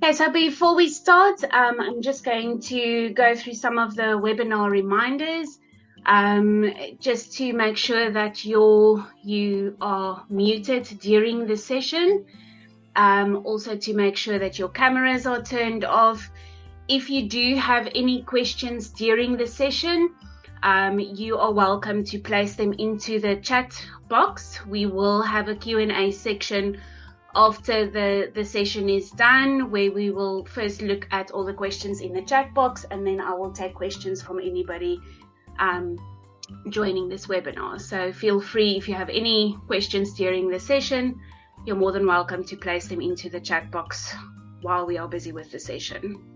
Okay, so before we start, I'm just going to go through some of the webinar reminders, just to make sure that you are muted during the session. Also to make sure that your cameras are turned off. If you do have any questions during the session, you are welcome to place them into the chat box. We will have a Q&A section after the session is done, where we will first look at all the questions in the chat box, and then I will take questions from anybody joining this webinar. So feel free, if you have any questions during the session, you're more than welcome to place them into the chat box while we are busy with the session.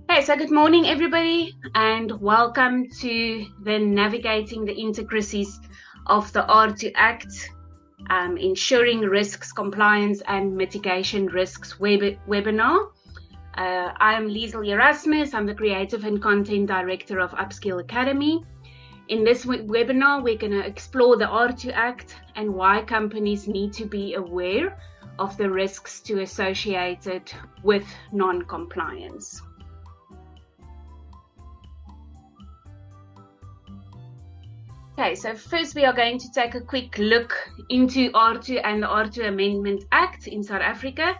Okay, so good morning, everybody, and welcome to the Navigating the Intricacies of the AARTO Act, Ensuring Risks, Compliance and Mitigation Risks webinar. I am Liesl Erasmus. I'm the Creative and Content Director of Upskill Academy. In this webinar, we're going to explore the AARTO Act and why companies need to be aware of the risks associated with non-compliance. Okay, so first we are going to take a quick look into AARTO and the AARTO Amendment Act in South Africa,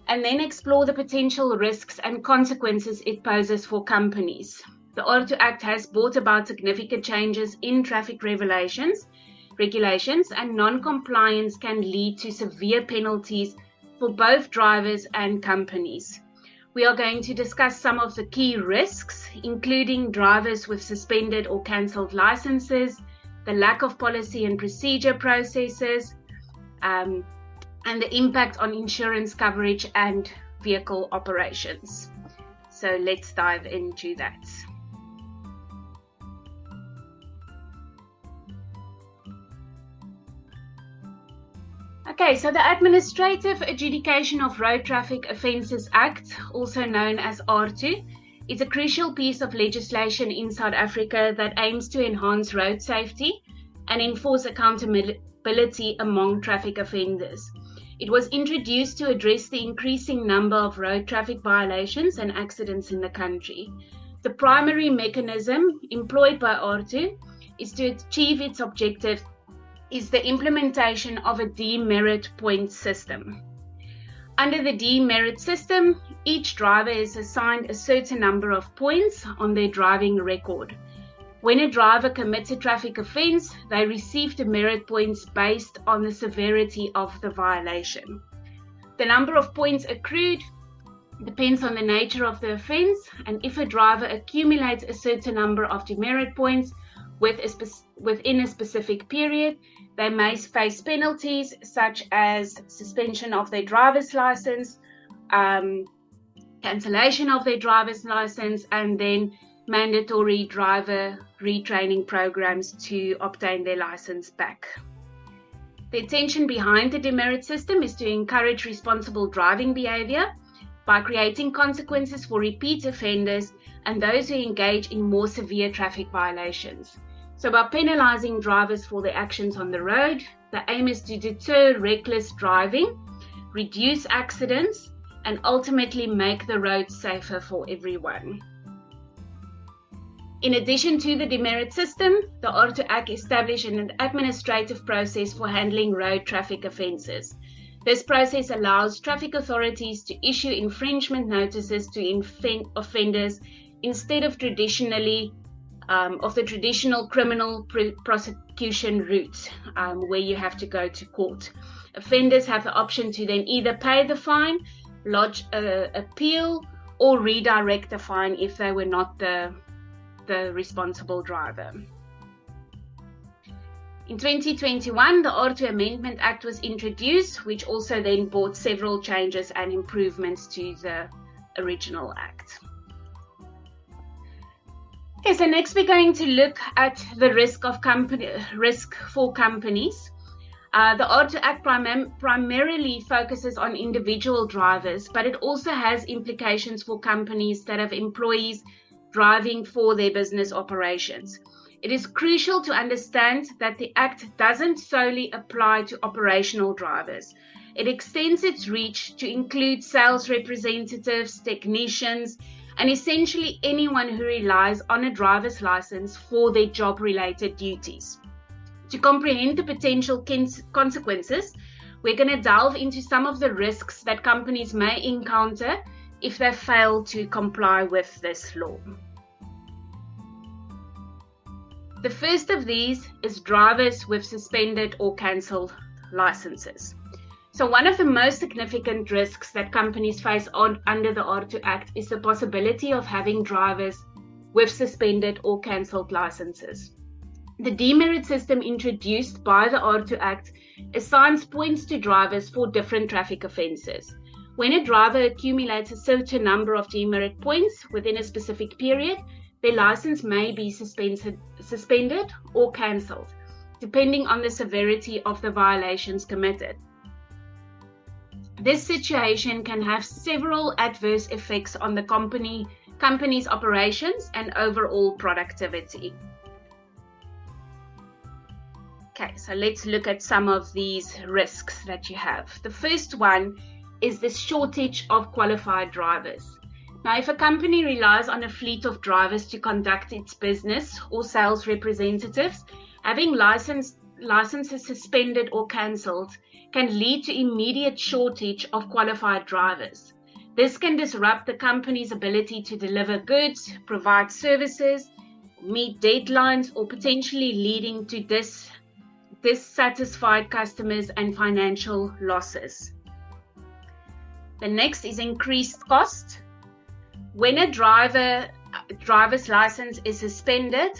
and then explore the potential risks and consequences it poses for companies. The AARTO Act has brought about significant changes in traffic regulations, and non-compliance can lead to severe penalties for both drivers and companies. We are going to discuss some of the key risks, including drivers with suspended or cancelled licenses, the lack of policy and procedure processes, and the impact on insurance coverage and vehicle operations. So let's dive into that. Okay, so the Administrative Adjudication of Road Traffic Offences Act, also known as AARTO, is a crucial piece of legislation in South Africa that aims to enhance road safety and enforce accountability among traffic offenders. It was introduced to address the increasing number of road traffic violations and accidents in the country. The primary mechanism employed by AARTO is to achieve its objective is the implementation of a demerit point system. Under the demerit system, each driver is assigned a certain number of points on their driving record. When a driver commits a traffic offence, they receive demerit points based on the severity of the violation. The number of points accrued depends on the nature of the offence, and if a driver accumulates a certain number of demerit points within a specific period, they may face penalties such as suspension of their driver's license, cancellation of their driver's license, and then mandatory driver retraining programs to obtain their license back. The intention behind the demerit system is to encourage responsible driving behavior by creating consequences for repeat offenders and those who engage in more severe traffic violations. So by penalizing drivers for their actions on the road, the aim is to deter reckless driving, reduce accidents, and ultimately make the road safer for everyone. In addition to the demerit system, the AARTO Act established an administrative process for handling road traffic offences. This process allows traffic authorities to issue infringement notices to offenders instead of the traditional criminal prosecution route, where you have to go to court. Offenders have the option to then either pay the fine, lodge an appeal, or redirect the fine if they were not the responsible driver. In 2021, the AARTO Amendment Act was introduced, which also then brought several changes and improvements to the original Act. Okay, so next we're going to look at the risk for companies. The AARTO Act primarily focuses on individual drivers, but it also has implications for companies that have employees driving for their business operations. It is crucial to understand that the Act doesn't solely apply to operational drivers. It extends its reach to include sales representatives, technicians, and essentially anyone who relies on a driver's license for their job-related duties. To comprehend the potential consequences, we're going to delve into some of the risks that companies may encounter if they fail to comply with this law. The first of these is drivers with suspended or cancelled licenses. So one of the most significant risks that companies face under the AARTO Act is the possibility of having drivers with suspended or cancelled licenses. The demerit system introduced by the AARTO Act assigns points to drivers for different traffic offences. When a driver accumulates a certain number of demerit points within a specific period, their license may be suspended or cancelled, depending on the severity of the violations committed. This situation can have several adverse effects on the company's operations and overall productivity. Okay, so let's look at some of these risks that you have. The first one is the shortage of qualified drivers. Now, if a company relies on a fleet of drivers to conduct its business or sales representatives, having licenses suspended or cancelled can lead to immediate shortage of qualified drivers. This can disrupt the company's ability to deliver goods, provide services, meet deadlines, or potentially leading to dissatisfied customers and financial losses. The next is increased cost. When a driver's license is suspended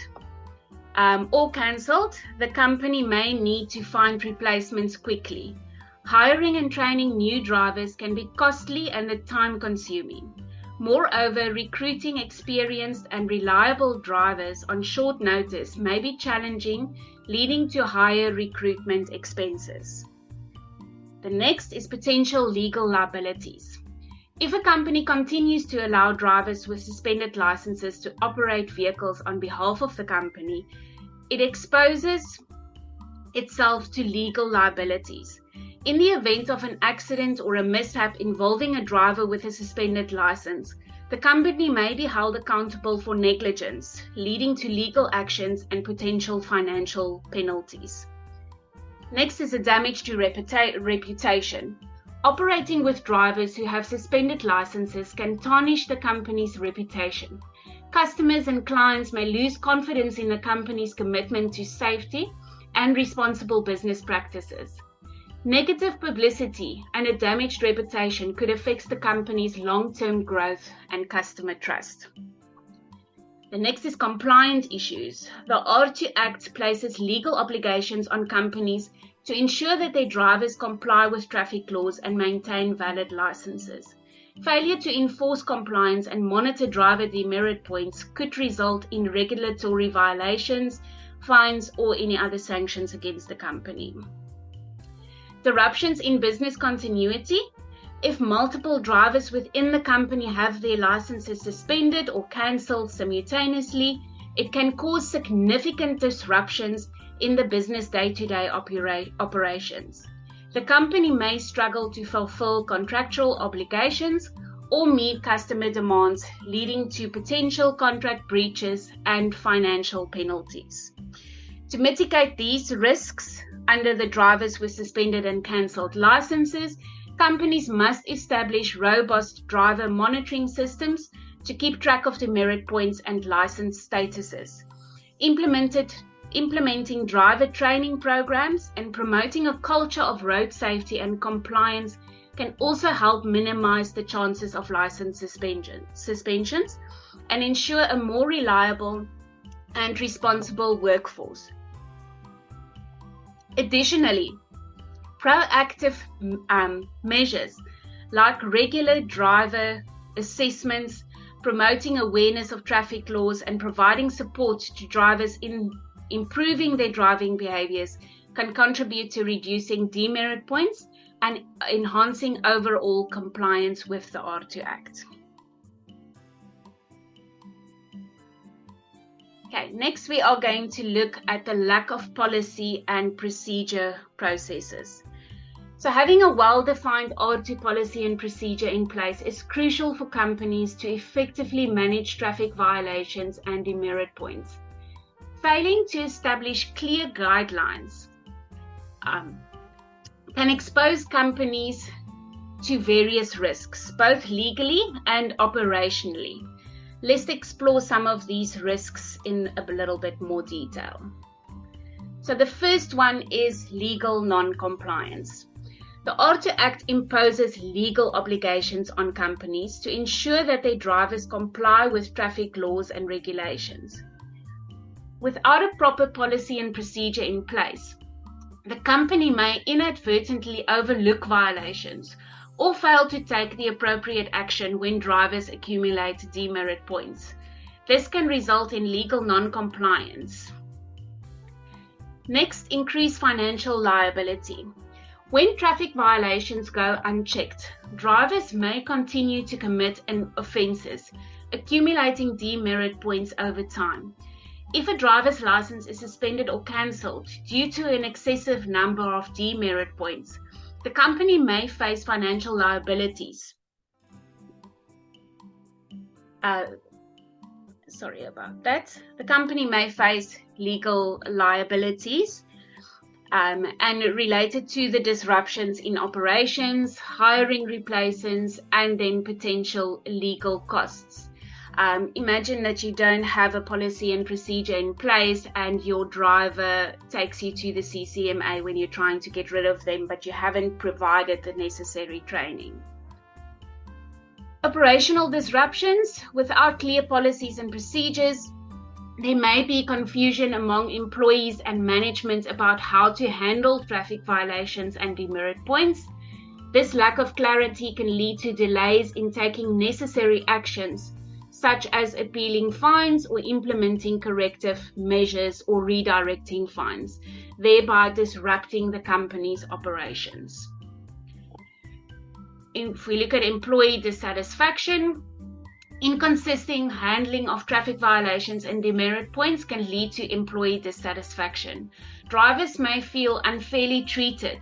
or cancelled, the company may need to find replacements quickly. Hiring and training new drivers can be costly and time-consuming. Moreover, recruiting experienced and reliable drivers on short notice may be challenging, leading to higher recruitment expenses. The next is potential legal liabilities. If a company continues to allow drivers with suspended licenses to operate vehicles on behalf of the company, it exposes itself to legal liabilities. In the event of an accident or a mishap involving a driver with a suspended license, the company may be held accountable for negligence, leading to legal actions and potential financial penalties. Next is the damage to reputation. Operating with drivers who have suspended licenses can tarnish the company's reputation. Customers and clients may lose confidence in the company's commitment to safety and responsible business practices. Negative publicity and a damaged reputation could affect the company's long-term growth and customer trust. The next is compliance issues. The AARTO Act places legal obligations on companies to ensure that their drivers comply with traffic laws and maintain valid licenses. Failure to enforce compliance and monitor driver demerit points could result in regulatory violations, fines, or any other sanctions against the company. Disruptions in business continuity. If multiple drivers within the company have their licenses suspended or cancelled simultaneously, it can cause significant disruptions in the business day-to-day operations. The company may struggle to fulfill contractual obligations or meet customer demands, leading to potential contract breaches and financial penalties. To mitigate these risks under the drivers with suspended and cancelled licenses, companies must establish robust driver monitoring systems to keep track of demerit points and license statuses. Implementing driver training programs and promoting a culture of road safety and compliance can also help minimize the chances of license suspensions and ensure a more reliable and responsible workforce. Additionally, proactive measures like regular driver assessments, promoting awareness of traffic laws, and providing support to drivers in improving their driving behaviors can contribute to reducing demerit points and enhancing overall compliance with the AARTO Act. Okay, next we are going to look at the lack of policy and procedure processes. So having a well-defined AARTO policy and procedure in place is crucial for companies to effectively manage traffic violations and demerit points. Failing to establish clear guidelines can expose companies to various risks, both legally and operationally. Let's explore some of these risks in a little bit more detail. So the first one is legal non-compliance. The AARTO Act imposes legal obligations on companies to ensure that their drivers comply with traffic laws and regulations. Without a proper policy and procedure in place, the company may inadvertently overlook violations or fail to take the appropriate action when drivers accumulate demerit points. This can result in legal non-compliance. Next, increase financial liability. When traffic violations go unchecked, drivers may continue to commit offences, accumulating demerit points over time. If a driver's license is suspended or cancelled due to an excessive number of demerit points, the company may face financial liabilities. The company may face legal liabilities and related to the disruptions in operations, hiring replacements, and then potential legal costs. Imagine that you don't have a policy and procedure in place and your driver takes you to the CCMA when you're trying to get rid of them, but you haven't provided the necessary training. Operational disruptions. Without clear policies and procedures, there may be confusion among employees and management about how to handle traffic violations and demerit points. This lack of clarity can lead to delays in taking necessary actions, such as appealing fines or implementing corrective measures or redirecting fines, thereby disrupting the company's operations. If we look at employee dissatisfaction, inconsistent handling of traffic violations and demerit points can lead to employee dissatisfaction. Drivers may feel unfairly treated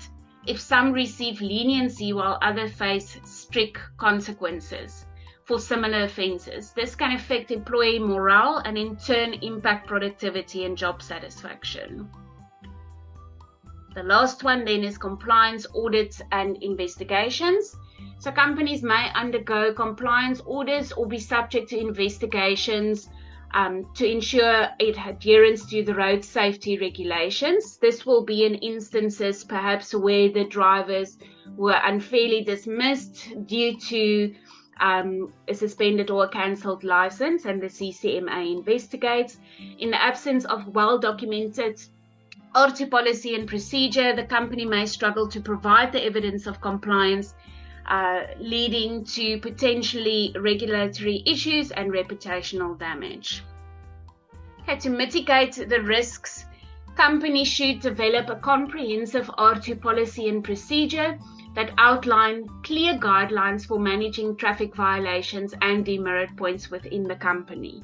if some receive leniency while others face strict consequences for similar offences. This can affect employee morale and in turn impact productivity and job satisfaction. The last one then is compliance audits and investigations. So companies may undergo compliance audits or be subject to investigations to ensure adherence to the road safety regulations. This will be in instances perhaps where the drivers were unfairly dismissed due to a suspended or a cancelled license, and the CCMA investigates. In the absence of well-documented AARTO policy and procedure, the company may struggle to provide the evidence of compliance, leading to potentially regulatory issues and reputational damage. Okay, to mitigate the risks, companies should develop a comprehensive AARTO policy and procedure that outline clear guidelines for managing traffic violations and demerit points within the company.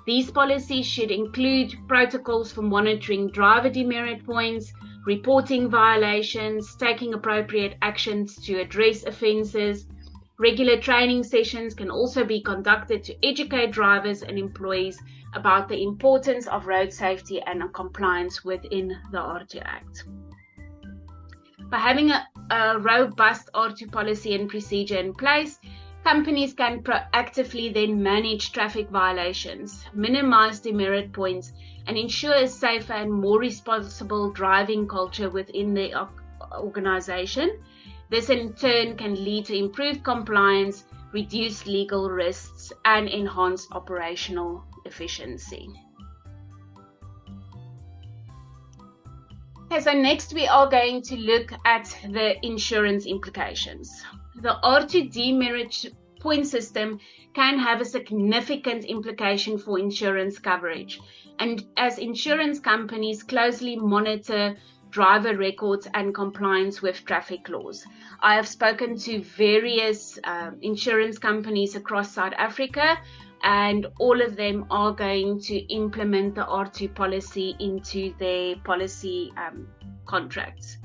These policies should include protocols for monitoring driver demerit points, reporting violations, taking appropriate actions to address offences. Regular training sessions can also be conducted to educate drivers and employees about the importance of road safety and compliance within the AARTO Act. By having a robust AARTO policy and procedure in place, companies can proactively then manage traffic violations, minimize demerit points, and ensure a safer and more responsible driving culture within the organization. This in turn can lead to improved compliance, reduced legal risks, and enhanced operational efficiency. Okay, so next we are going to look at the insurance implications. The AARTO demerit point system can have a significant implication for insurance coverage, and as insurance companies closely monitor driver records and compliance with traffic laws. I have spoken to various insurance companies across South Africa, and all of them are going to implement the AARTO policy into their policy contracts.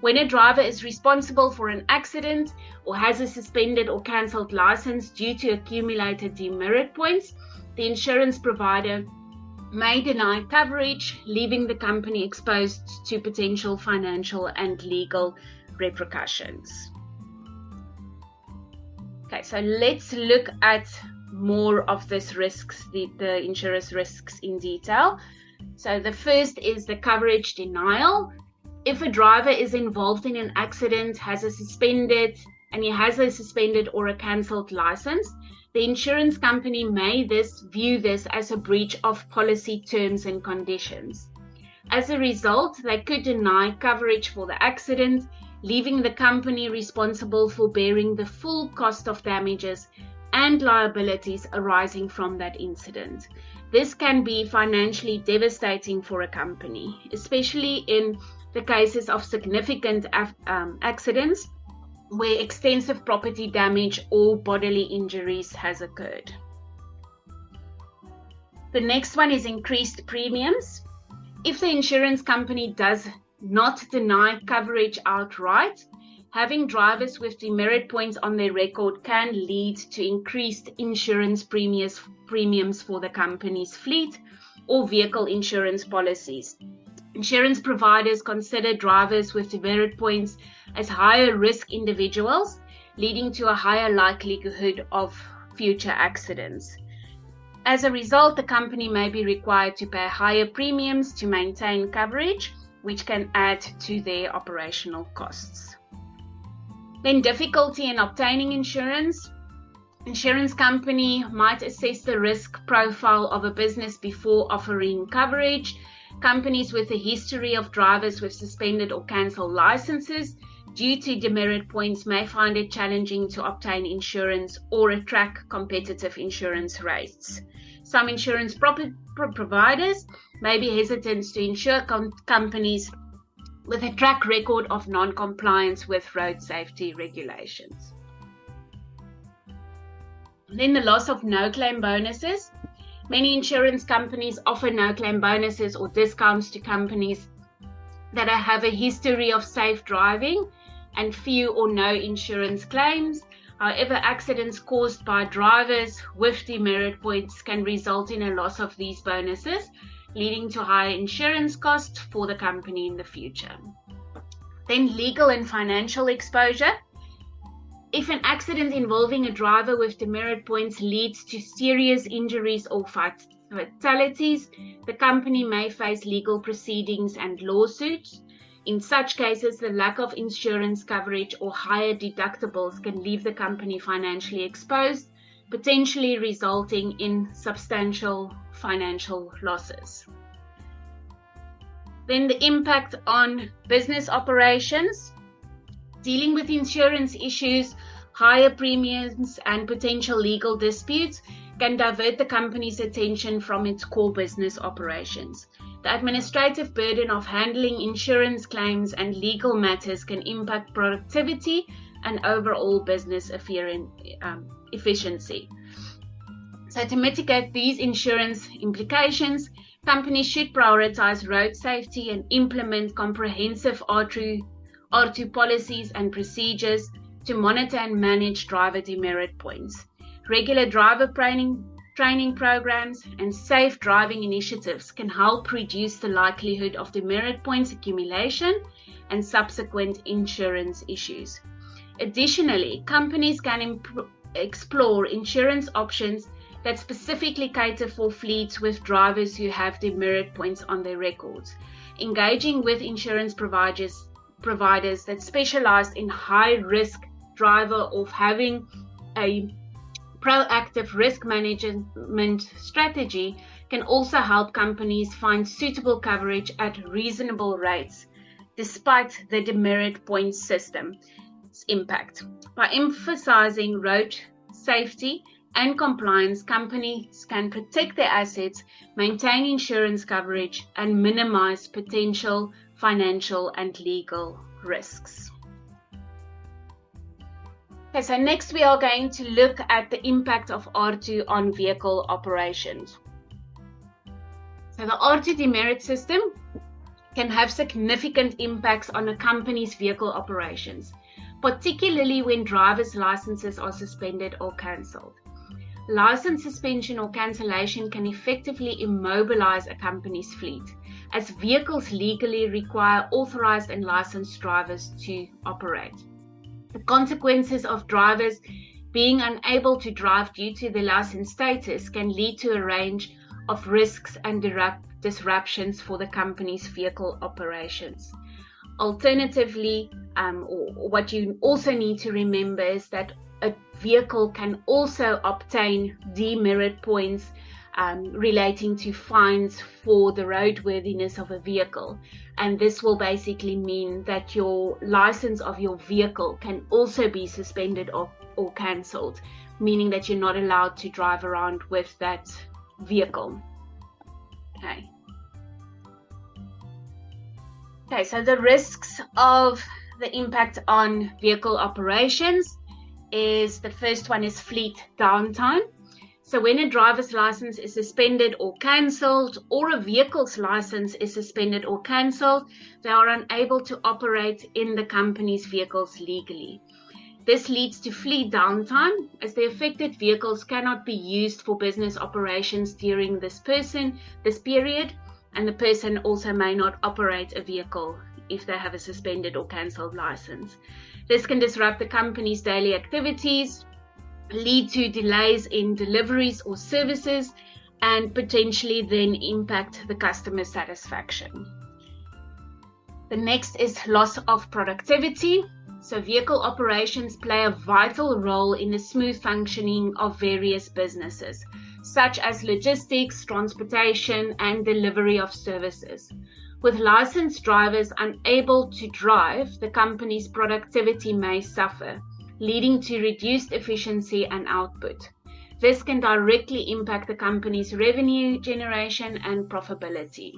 When a driver is responsible for an accident or has a suspended or cancelled license due to accumulated demerit points, the insurance provider may deny coverage, leaving the company exposed to potential financial and legal repercussions. Okay, so let's look at more of these risks, the insurer's risks in detail. So the first is the coverage denial. If a driver is involved in an accident, has a suspended or a cancelled license, the insurance company may view this as a breach of policy terms and conditions. As a result, they could deny coverage for the accident, leaving the company responsible for bearing the full cost of damages and liabilities arising from that incident. This can be financially devastating for a company, especially in the cases of significant accidents where extensive property damage or bodily injuries has occurred. The next one is increased premiums. If the insurance company does not deny coverage outright, having drivers with demerit points on their record can lead to increased insurance premiums for the company's fleet or vehicle insurance policies. Insurance providers consider drivers with demerit points as higher risk individuals, leading to a higher likelihood of future accidents. As a result, the company may be required to pay higher premiums to maintain coverage, which can add to their operational costs. Then difficulty in obtaining insurance. Insurance company might assess the risk profile of a business before offering coverage. Companies with a history of drivers with suspended or cancelled licenses due to demerit points may find it challenging to obtain insurance or attract competitive insurance rates. Some insurance providers may be hesitant to insure companies with a track record of non-compliance with road safety regulations. Then the loss of no-claim bonuses. Many insurance companies offer no-claim bonuses or discounts to companies that have a history of safe driving and few or no insurance claims. However, accidents caused by drivers with demerit points can result in a loss of these bonuses, leading to higher insurance costs for the company in the future. Then legal and financial exposure. If an accident involving a driver with demerit points leads to serious injuries or fatalities, the company may face legal proceedings and lawsuits. In such cases, the lack of insurance coverage or higher deductibles can leave the company financially exposed, potentially resulting in substantial financial losses. Then the impact on business operations. Dealing with insurance issues, higher premiums, and potential legal disputes can divert the company's attention from its core business operations. The administrative burden of handling insurance claims and legal matters can impact productivity and overall business efficiency. So to mitigate these insurance implications, companies should prioritize road safety and implement comprehensive AARTO policies and procedures to monitor and manage driver demerit points. Regular driver training programs and safe driving initiatives can help reduce the likelihood of demerit points accumulation and subsequent insurance issues. Additionally, companies can explore insurance options that specifically cater for fleets with drivers who have demerit points on their records. Engaging with insurance providers that specialize in high-risk driver or having a proactive risk management strategy can also help companies find suitable coverage at reasonable rates despite the demerit point system's impact. By emphasizing road safety and compliance, companies can protect their assets, maintain insurance coverage, and minimize potential financial and legal risks. Okay, so next we are going to look at the impact of AARTO on vehicle operations. So the AARTO demerit system can have significant impacts on a company's vehicle operations, particularly when drivers' licenses are suspended or cancelled. License suspension or cancellation can effectively immobilize a company's fleet, as vehicles legally require authorized and licensed drivers to operate. The consequences of drivers being unable to drive due to their license status can lead to a range of risks and disruptions for the company's vehicle operations. Alternatively, or what you also need to remember is that a vehicle can also obtain demerit points relating to fines for the roadworthiness of a vehicle. And this will basically mean that your license of your vehicle can also be suspended or cancelled, meaning that you're not allowed to drive around with that vehicle. Okay, so the risks of the impact on vehicle operations is, the first one is fleet downtime. So when a driver's license is suspended or cancelled, or a vehicle's license is suspended or cancelled, they are unable to operate in the company's vehicles legally. This leads to fleet downtime, as the affected vehicles cannot be used for business operations during this period, and the person also may not operate a vehicle if they have a suspended or cancelled license. This can disrupt the company's daily activities, lead to delays in deliveries or services, and potentially then impact the customer satisfaction. The next is loss of productivity. So vehicle operations play a vital role in the smooth functioning of various businesses, such as logistics, transportation, and delivery of services. With licensed drivers unable to drive, the company's productivity may suffer, leading to reduced efficiency and output. This can directly impact the company's revenue generation and profitability.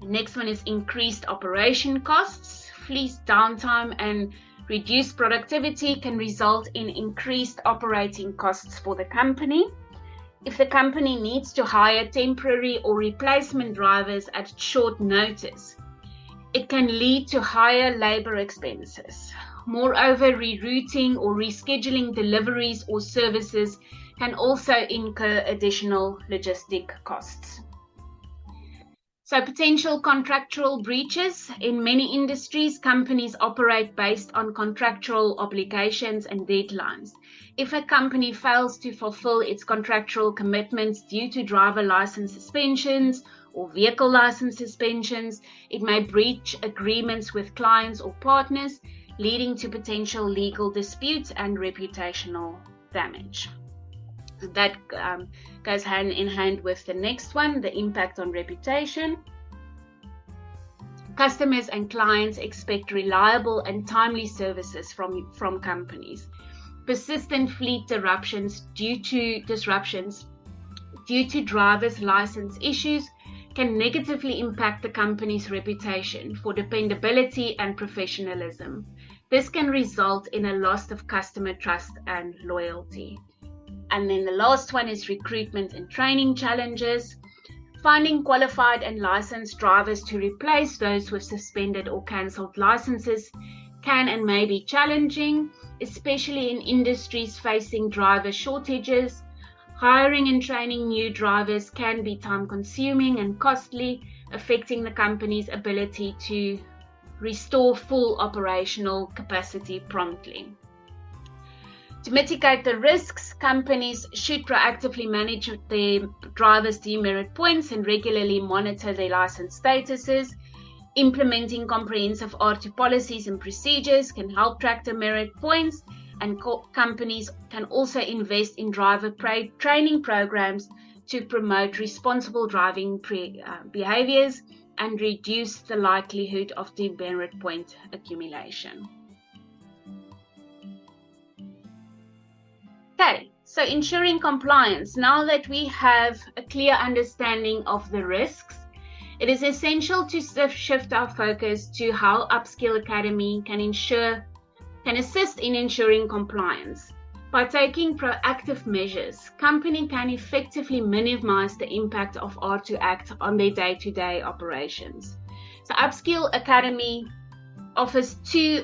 The next one is increased operation costs. Fleet downtime and reduced productivity can result in increased operating costs for the company. If the company needs to hire temporary or replacement drivers at short notice, it can lead to higher labor expenses. Moreover, rerouting or rescheduling deliveries or services can also incur additional logistic costs. So potential contractual breaches. In many industries, companies operate based on contractual obligations and deadlines. If a company fails to fulfill its contractual commitments due to driver license suspensions or vehicle license suspensions, it may breach agreements with clients or partners, leading to potential legal disputes and reputational damage. That goes hand in hand with the next one, the impact on reputation. Customers and clients expect reliable and timely services from companies. Persistent fleet disruptions due to drivers' license issues can negatively impact the company's reputation for dependability and professionalism. This can result in a loss of customer trust and loyalty. And then the last one is recruitment and training challenges. Finding qualified and licensed drivers to replace those with suspended or cancelled licenses can and may be challenging, especially in industries facing driver shortages. Hiring and training new drivers can be time-consuming and costly, affecting the company's ability to restore full operational capacity promptly. To mitigate the risks, companies should proactively manage their drivers' demerit points and regularly monitor their license statuses. Implementing comprehensive AARTO policies and procedures can help track demerit points, and companies can also invest in driver training programs to promote responsible driving behaviors and reduce the likelihood of demerit point accumulation. Okay, so ensuring compliance. Now that we have a clear understanding of the risks, it is essential to shift our focus to how Upskill Academy can can assist in ensuring compliance. By taking proactive measures, companies can effectively minimize the impact of AARTO Act on their day-to-day operations. So Upskill Academy offers 2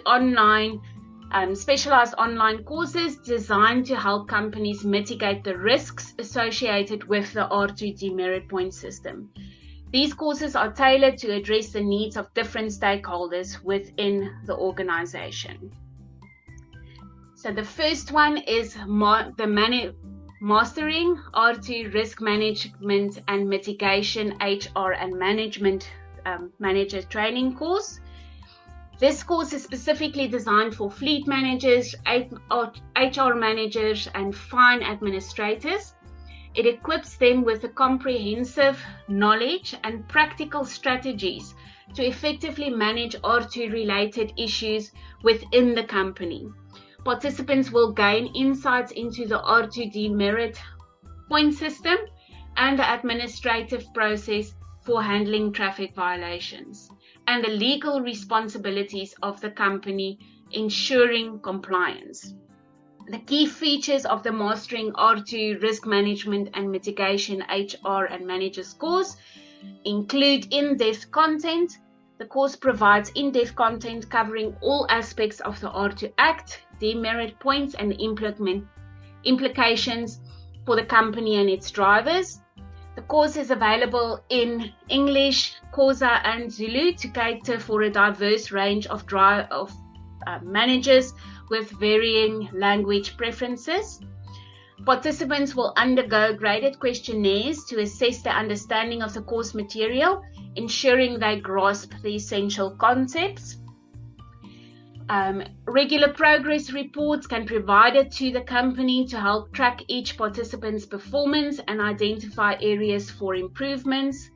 specialized online courses designed to help companies mitigate the risks associated with the AARTO demerit point system. These courses are tailored to address the needs of different stakeholders within the organization. So the first one is Mastering AARTO Risk Management and Mitigation HR and Management Manager Training course. This course is specifically designed for fleet managers, HR managers, and fine administrators. It equips them with a comprehensive knowledge and practical strategies to effectively manage AARTO-related issues within the company. Participants will gain insights into the AARTO demerit point system and the administrative process for handling traffic violations, and the legal responsibilities of the company ensuring compliance. The key features of the Mastering AARTO Risk Management and Mitigation HR and Managers course include in-depth content. The course provides in-depth content covering all aspects of the AARTO Act, demerit points, and implications for the company and its drivers. The course is available in English, Xhosa, and Zulu to cater for a diverse range of managers with varying language preferences. Participants will undergo graded questionnaires to assess their understanding of the course material, ensuring they grasp the essential concepts. Regular progress reports can be provided to the company to help track each participant's performance and identify areas for improvements.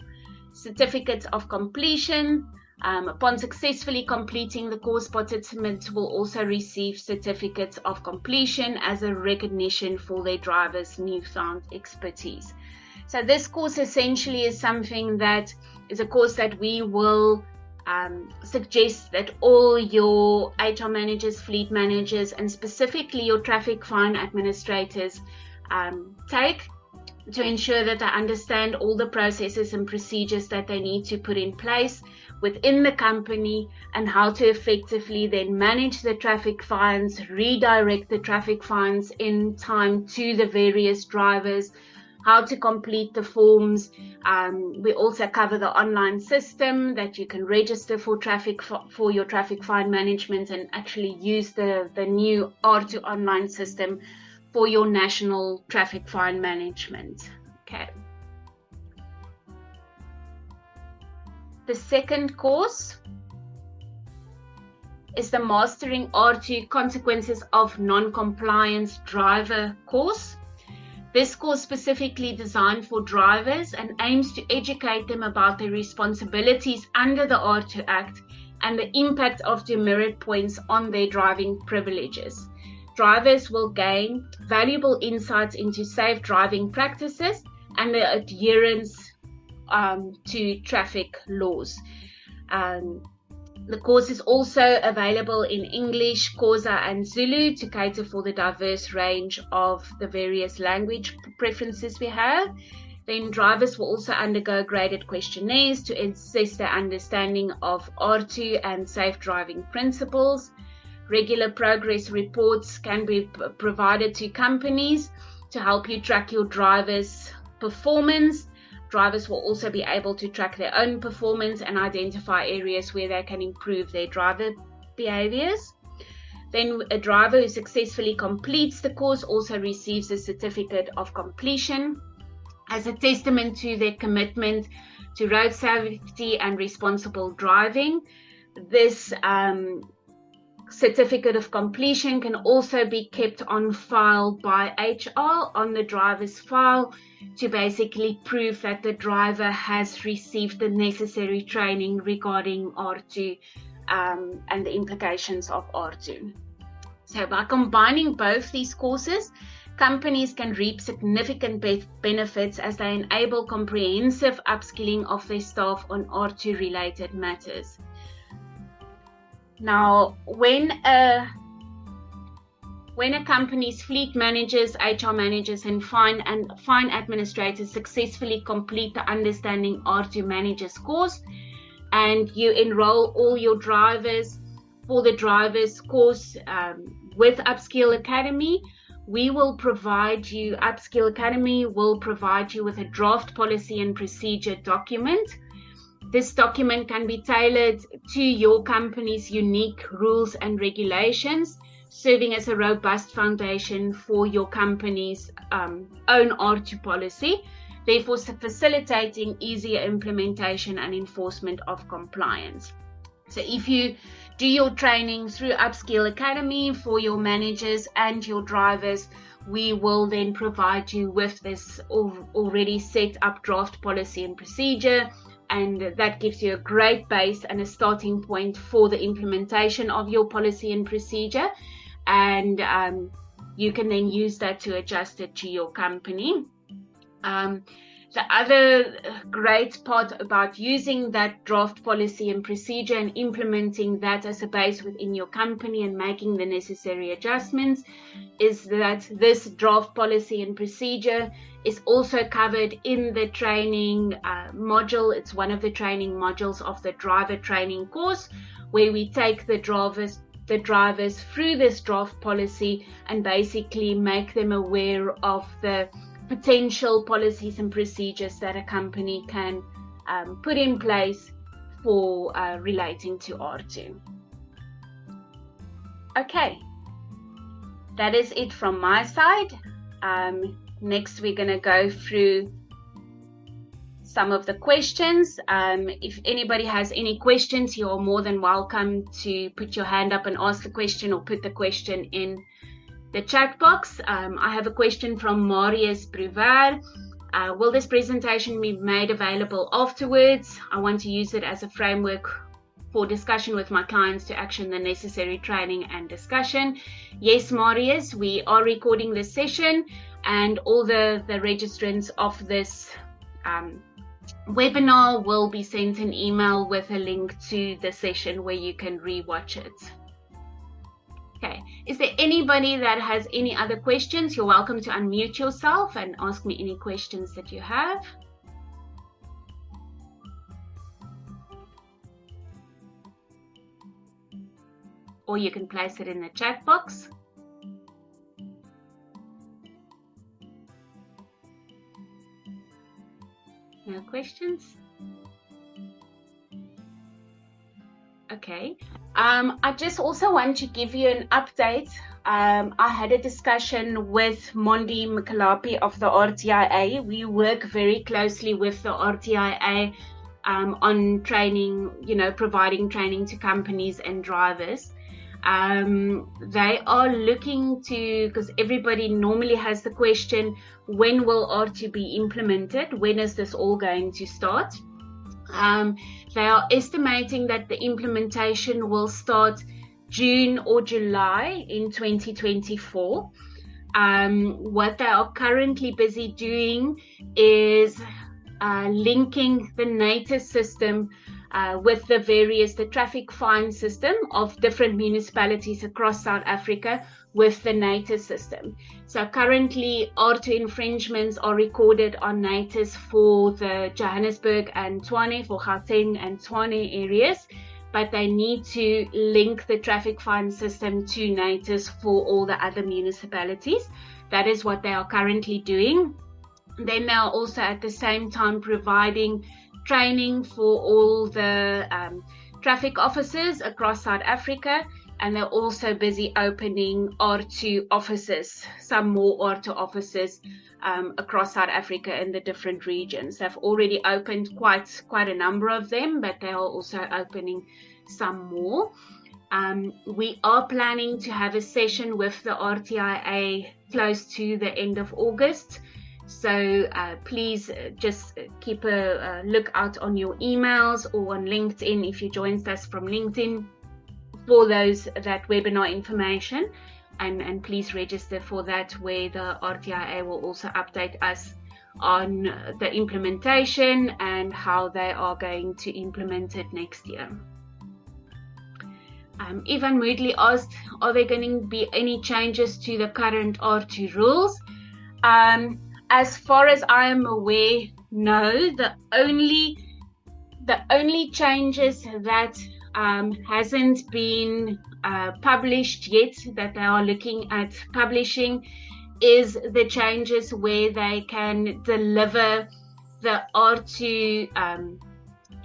Certificates of completion. Upon successfully completing the course, participants will also receive certificates of completion as a recognition for their drivers' newfound expertise. So this course essentially is something that is a course that we will suggest that all your HR managers, fleet managers, and specifically your traffic fine administrators take to ensure that they understand all the processes and procedures that they need to put in place within the company and how to effectively then manage the traffic fines, redirect the traffic fines in time to the various drivers, how to complete the forms. We also cover the online system that you can register for your traffic fine management and actually use the new AARTO online system for your national traffic fine management. Okay. The second course is the Mastering AARTO Consequences of Non-Compliance Driver course. This course specifically designed for drivers and aims to educate them about their responsibilities under the AARTO Act and the impact of demerit points on their driving privileges. Drivers will gain valuable insights into safe driving practices and the adherence to traffic laws. The course is also available in English, Xhosa, and Zulu to cater for the diverse range of the various language preferences we have. Then drivers will also undergo graded questionnaires to assess their understanding of AARTO and safe driving principles. Regular progress reports can be provided to companies to help you track your drivers' performance. Drivers will also be able to track their own performance and identify areas where they can improve their driver behaviors. Then a driver who successfully completes the course also receives a certificate of completion as a testament to their commitment to road safety and responsible driving. This certificate of completion can also be kept on file by HR on the driver's file to basically prove that the driver has received the necessary training regarding AARTO and the implications of AARTO. So by combining both these courses, companies can reap significant benefits as they enable comprehensive upskilling of their staff on AARTO related matters. Now, when a when a company's fleet managers, HR managers, and fine administrators successfully complete the Understanding AARTO Managers course, and you enroll all your drivers for the drivers course with Upskill Academy, Upskill Academy will provide you with a draft policy and procedure document. This document can be tailored to your company's unique rules and regulations, serving as a robust foundation for your company's own AARTO policy, therefore facilitating easier implementation and enforcement of compliance. So if you do your training through Upskill Academy for your managers and your drivers, we will then provide you with this already set up draft policy and procedure, and that gives you a great base and a starting point for the implementation of your policy and procedure, and you can then use that to adjust it to your company. The other great part about using that draft policy and procedure and implementing that as a base within your company and making the necessary adjustments is that this draft policy and procedure is also covered in the training module. It's one of the training modules of the driver training course, where we take the drivers through this draft policy and basically make them aware of the potential policies and procedures that a company can put in place for relating to AARTO. Okay, that is it from my side. Next, we're going to go through some of the questions. If anybody has any questions, you are more than welcome to put your hand up and ask the question, or put the question in the chat box. I have a question from Marius Bruvard. Will this presentation be made available afterwards? I want to use it as a framework for discussion with my clients to action the necessary training and discussion. Yes, Marius, we are recording this session, and all the registrants of this webinar will be sent an email with a link to the session where you can rewatch it. Okay, is there anybody that has any other questions? You're welcome to unmute yourself and ask me any questions that you have. Or you can place it in the chat box. No questions? Okay. I just also want to give you an update. I had a discussion with Mondi Mkalapi of the RTIA. We work very closely with the RTIA on training, providing training to companies and drivers. They are looking to, because everybody normally has the question, when will AARTO be implemented? When is this all going to start? They are estimating that the implementation will start June or July in 2024. What they are currently busy doing is linking the NATIS system with the traffic fine system of different municipalities across South Africa with the NATIS system. So currently AARTO infringements are recorded on NATIS for the Johannesburg and Tshwane, for Gauteng and Tshwane areas, but they need to link the traffic fine system to NATIS for all the other municipalities. That is what they are currently doing. Then they are also at the same time providing training for all the traffic officers across South Africa, and they're also busy opening AARTO offices, some more AARTO offices across South Africa in the different regions. They've already opened quite a number of them, but they are also opening some more. We are planning to have a session with the RTIA close to the end of August. So please just keep a lookout on your emails or on LinkedIn if you joined us from LinkedIn for that webinar information, and please register for that, where the RTIA will also update us on the implementation and how they are going to implement it next year. Ivan Moodley asked, are there going to be any changes to the current AARTO rules? As far as I am aware, no. The only changes that hasn't been published yet, that they are looking at publishing, is the changes where they can deliver the AARTO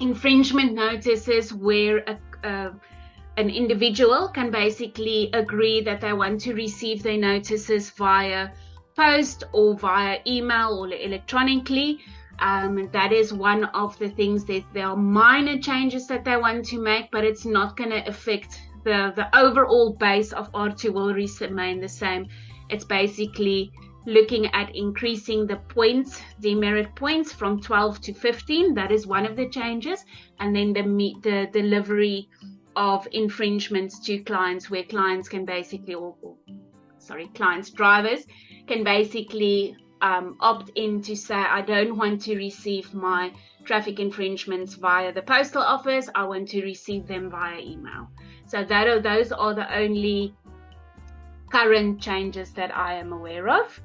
infringement notices, where an individual can basically agree that they want to receive their notices via post or via email or electronically. That is one of the things that there are minor changes that they want to make, but it's not going to affect the overall base of AARTO will remain the same. It's basically looking at increasing the points, demerit points, from 12 to 15. That is one of the changes. And then the delivery of infringements to clients, where clients can basically, drivers can basically opt in to say, I don't want to receive my traffic infringements via the postal office, I want to receive them via email. So those are the only current changes that I am aware of.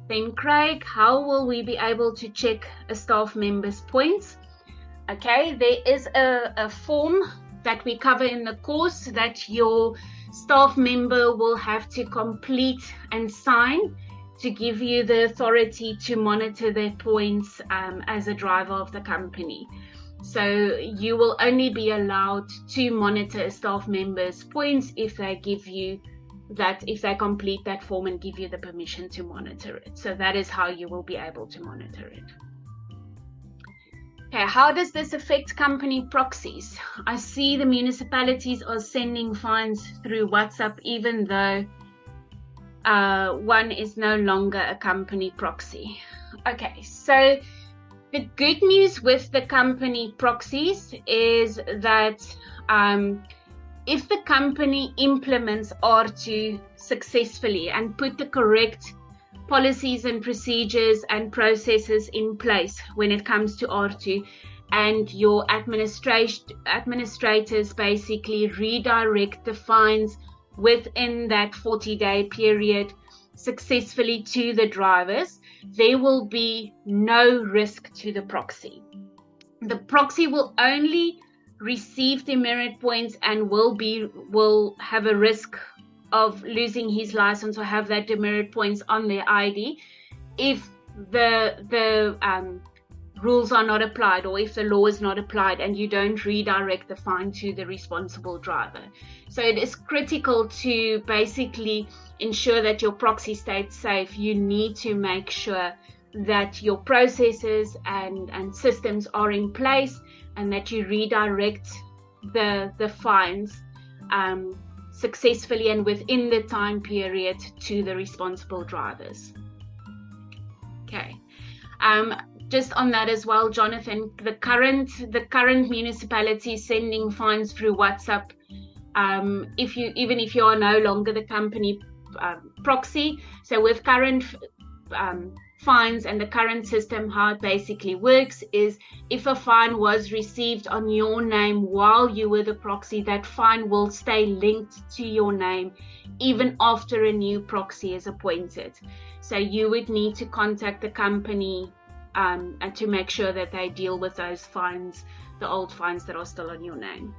Then Craig, how will we be able to check a staff member's points? Okay, there is a form that we cover in the course that your staff member will have to complete and sign to give you the authority to monitor their points as a driver of the company. So you will only be allowed to monitor a staff member's points if they complete that form and give you the permission to monitor it. So that is how you will be able to monitor it. Okay, how does this affect company proxies? I see the municipalities are sending fines through WhatsApp, even though one is no longer a company proxy. Okay, so the good news with the company proxies is that if the company implements AARTO successfully and put the correct policies and procedures and processes in place when it comes to AARTO, and your administrators basically redirect the fines within that 40-day period successfully to the drivers, there will be no risk to the proxy. The proxy will only receive demerit points and will have a risk of losing his license or have that demerit points on their ID if the rules are not applied, or if the law is not applied and you don't redirect the fine to the responsible driver. So it is critical to basically ensure that your proxy stays safe. You need to make sure that your processes and systems are in place, and that you redirect the fines successfully and within the time period to the responsible drivers. Okay. Just on that as well, Jonathan, the current municipality sending fines through WhatsApp, even if you are no longer the company proxy. So with current fines and the current system, how it basically works is, if a fine was received on your name while you were the proxy, that fine will stay linked to your name even after a new proxy is appointed. So you would need to contact the company and to make sure that they deal with those fines, the old fines that are still on your name.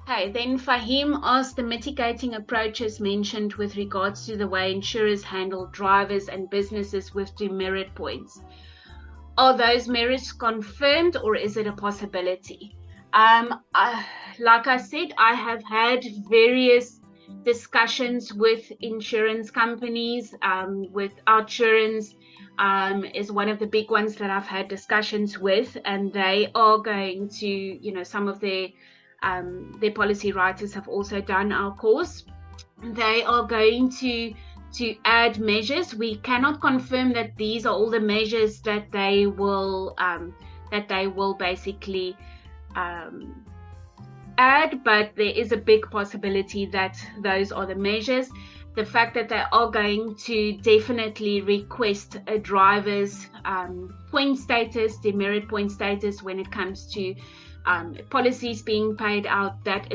Okay, then Fahim asked the mitigating approaches mentioned with regards to the way insurers handle drivers and businesses with demerit points. Are those merits confirmed, or is it a possibility? Like I said, I have had various discussions with insurance companies, with OUTsurance is one of the big ones that I've had discussions with, and they are going to, some of their policy writers have also done our course. They are going to add measures. We cannot confirm that these are all the measures that they will basically add, but there is a big possibility that those are the measures. The fact that they are going to definitely request a driver's point status, demerit point status, when it comes to policies being paid out, that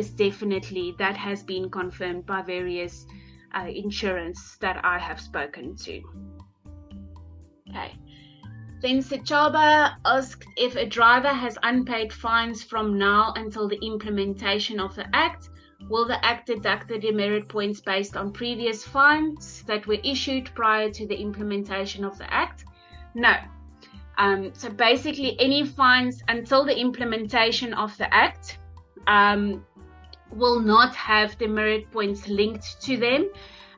has been confirmed by various insurance that I have spoken to. Okay. Then Sechaba asked if a driver has unpaid fines from now until the implementation of the Act. Will the Act deduct the demerit points based on previous fines that were issued prior to the implementation of the Act? No. So basically, any fines until the implementation of the Act will not have demerit points linked to them,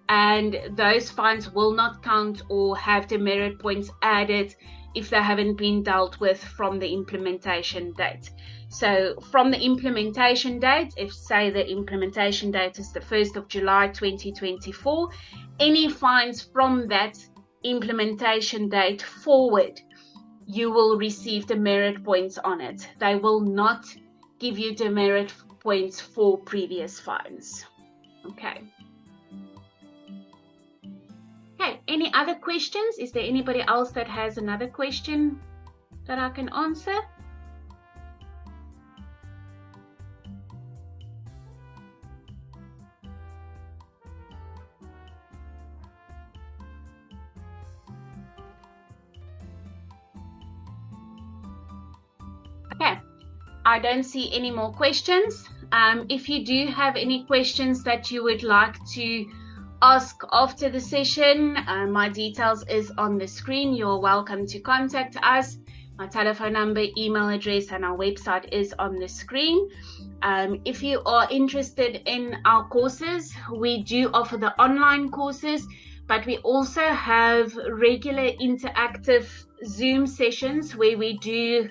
and those fines will not count or have demerit points added if they haven't been dealt with from the implementation date. So from the implementation date, if say the implementation date is the 1st of July 2024, any fines from that implementation date forward, you will receive demerit points on it. They will not give you demerit points for previous fines. Okay. Okay, any other questions? Is there anybody else that has another question that I can answer? Okay, I don't see any more questions. If you do have any questions that you would like to ask after the session, my details is on the screen. You're welcome to contact us. My telephone number, email address, and our website is on the screen. If you are interested in our courses, we do offer the online courses, but we also have regular interactive Zoom sessions where we do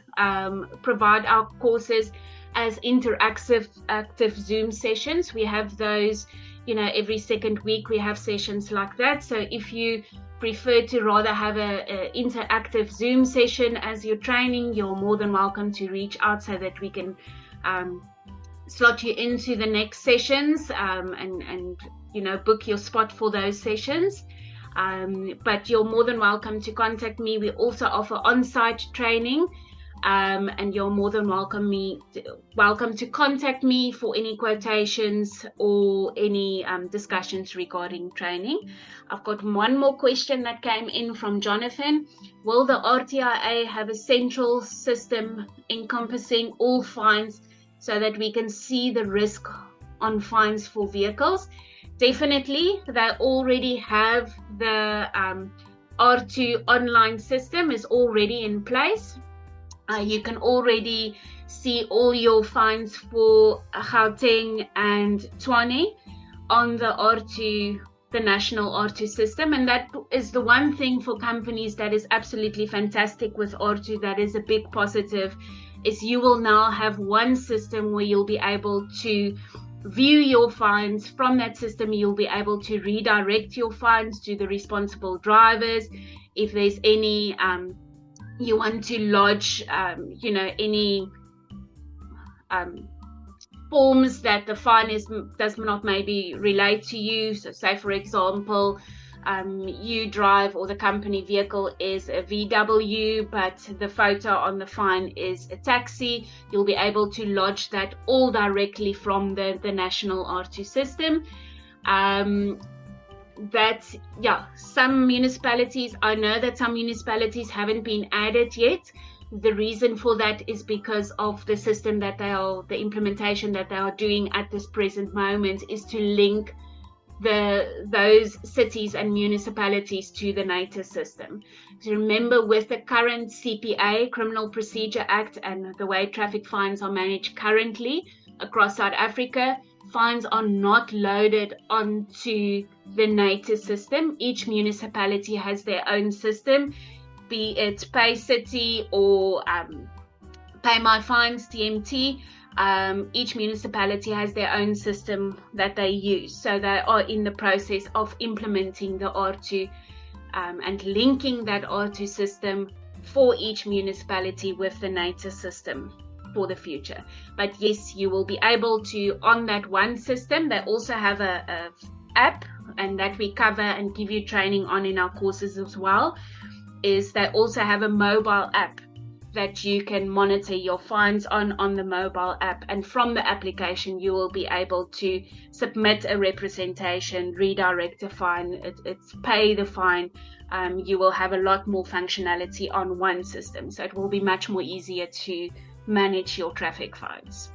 provide our courses as interactive Zoom sessions. We have those, every second week we have sessions like that. So if you prefer to rather have a interactive Zoom session as your training, you're more than welcome to reach out so that we can slot you into the next sessions and book your spot for those sessions. But you're more than welcome to contact me. We also offer on-site training, and you're more than welcome to contact me for any quotations or any discussions regarding training. I've got one more question that came in from Jonathan. Will the RTIA have a central system encompassing all fines so that we can see the risk on fines for vehicles? Definitely, they already have the AARTO online system is already in place. You can already see all your fines for Gauteng and Tshwane on the AARTO, the national AARTO system, and that is the one thing for companies that is absolutely fantastic with AARTO. That is a big positive, is you will now have one system where you'll be able to view your fines. From that system, you'll be able to redirect your fines to the responsible drivers. If there's any you want to lodge any forms that the fine does not maybe relate to you. So say for example, you drive, or the company vehicle is a VW, but the photo on the fine is a taxi, you'll be able to lodge that all directly from the national AARTO system. Some municipalities, I know that some municipalities haven't been added yet. The reason for that is because of the system that the implementation that they are doing at this present moment is to link those cities and municipalities to the NATIS system. So remember, with the current CPA, Criminal Procedure Act, and the way traffic fines are managed currently across South Africa, fines are not loaded onto the NATIS system. Each municipality has their own system, be it Pay City or Pay My Fines, TMT. Each municipality has their own system that they use. So they are in the process of implementing the AARTO and linking that AARTO system for each municipality with the NATIS system for the future. But yes, you will be able to, on that one system, they also have a app, and that we cover and give you training on in our courses as well, is they also have a mobile app. that you can monitor your fines on the mobile app. And from the application, you will be able to submit a representation, redirect a fine, it's pay the fine. You will have a lot more functionality on one system. So it will be much more easier to manage your traffic fines.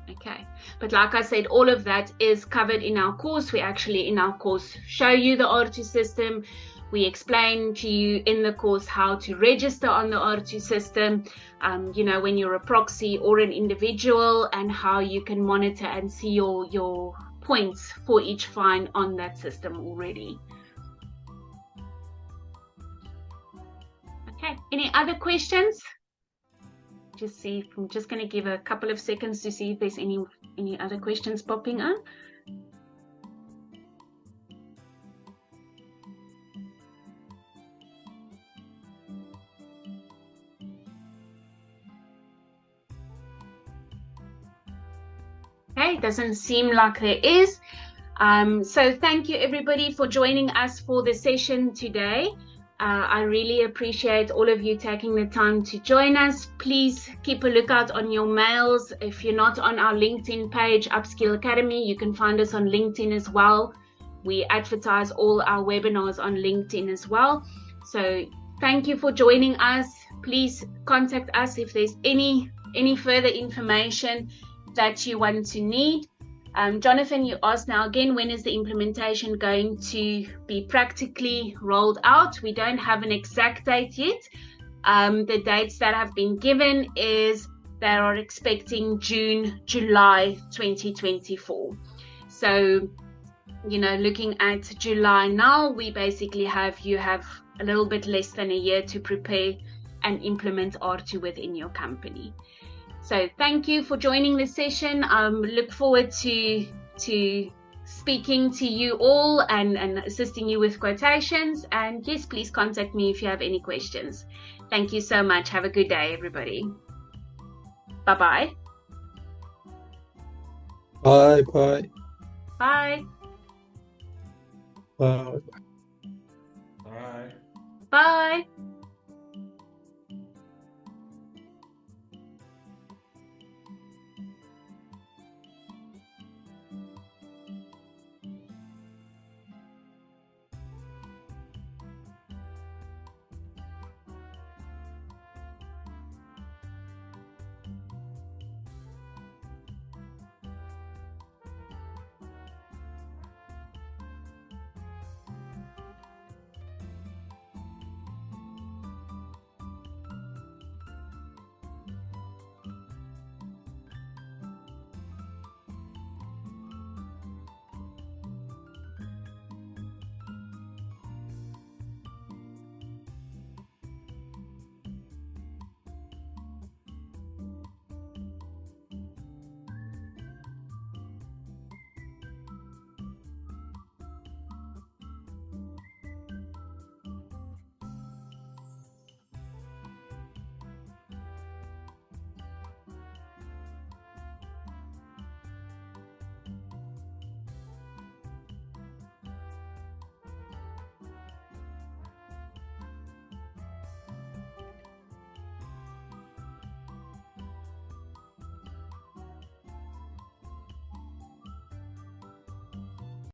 Okay, but like I said, all of that is covered in our course. We actually in our course show you the AARTO system. We explain to you in the course how to register on the AARTO system, when you're a proxy or an individual, and how you can monitor and see your points for each fine on that system already. Okay, any other questions? I'm just going to give a couple of seconds to see if there's any other questions popping up. Okay, doesn't seem like there is. So thank you everybody for joining us for the session today. I really appreciate all of you taking the time to join us. Please keep a lookout on your mails. If you're not on our LinkedIn page, Upskill Academy, you can find us on LinkedIn as well. We advertise all our webinars on LinkedIn as well. So thank you for joining us. Please contact us if there's any further information that you want to need. Jonathan, you asked now again, when is the implementation going to be practically rolled out? We don't have an exact date yet. The dates that have been given is they are expecting June, July 2024. So, looking at July now, we basically you have a little bit less than a year to prepare and implement AARTO within your company. So thank you for joining this session. Look forward to speaking to you all and assisting you with quotations. And yes, please contact me if you have any questions. Thank you so much. Have a good day, everybody. Bye-bye. Bye. Bye. Bye. Bye. Bye.